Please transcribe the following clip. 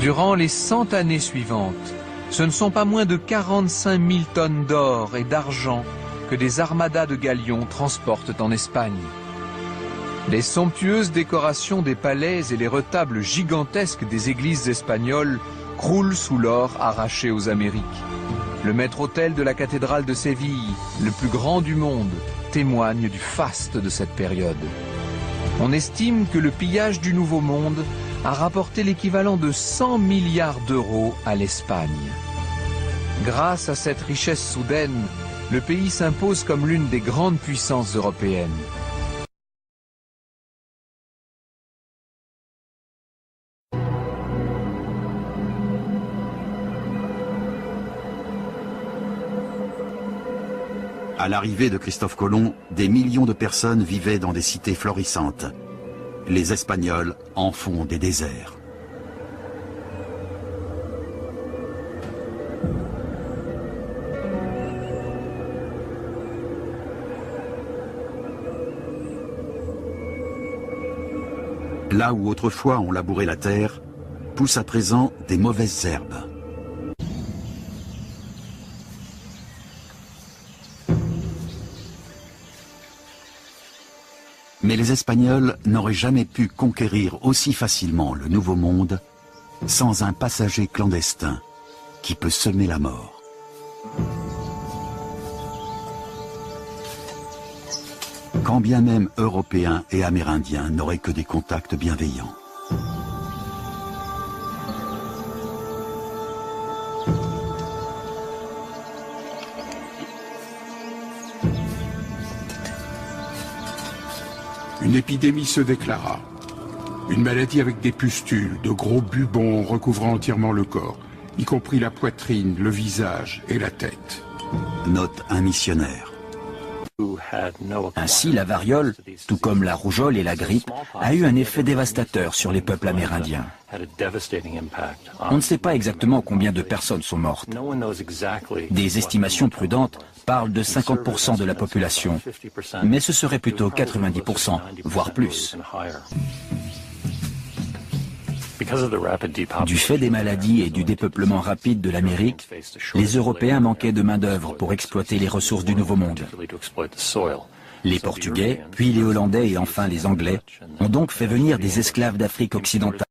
Durant les 100 années suivantes, ce ne sont pas moins de 45 000 tonnes d'or et d'argent que des armadas de galions transportent en Espagne. Les somptueuses décorations des palais et les retables gigantesques des églises espagnoles croulent sous l'or arraché aux Amériques. Le maître-autel de la cathédrale de Séville, le plus grand du monde, témoigne du faste de cette période. On estime que le pillage du Nouveau Monde a rapporté l'équivalent de 100 milliards d'euros à l'Espagne. Grâce à cette richesse soudaine, le pays s'impose comme l'une des grandes puissances européennes. À l'arrivée de Christophe Colomb, des millions de personnes vivaient dans des cités florissantes. Les Espagnols en font des déserts. Là où autrefois on labourait la terre, poussent à présent des mauvaises herbes. Mais les Espagnols n'auraient jamais pu conquérir aussi facilement le Nouveau Monde sans un passager clandestin qui peut semer la mort. Quand bien même Européens et Amérindiens n'auraient que des contacts bienveillants. Une épidémie se déclara. Une maladie avec des pustules, de gros bubons recouvrant entièrement le corps, y compris la poitrine, le visage et la tête. Note un missionnaire. Ainsi, la variole, tout comme la rougeole et la grippe, a eu un effet dévastateur sur les peuples amérindiens. On ne sait pas exactement combien de personnes sont mortes. Des estimations prudentes parlent de 50% de la population, mais ce serait plutôt 90%, voire plus. Du fait des maladies et du dépeuplement rapide de l'Amérique, les Européens manquaient de main-d'œuvre pour exploiter les ressources du Nouveau Monde. Les Portugais, puis les Hollandais et enfin les Anglais ont donc fait venir des esclaves d'Afrique occidentale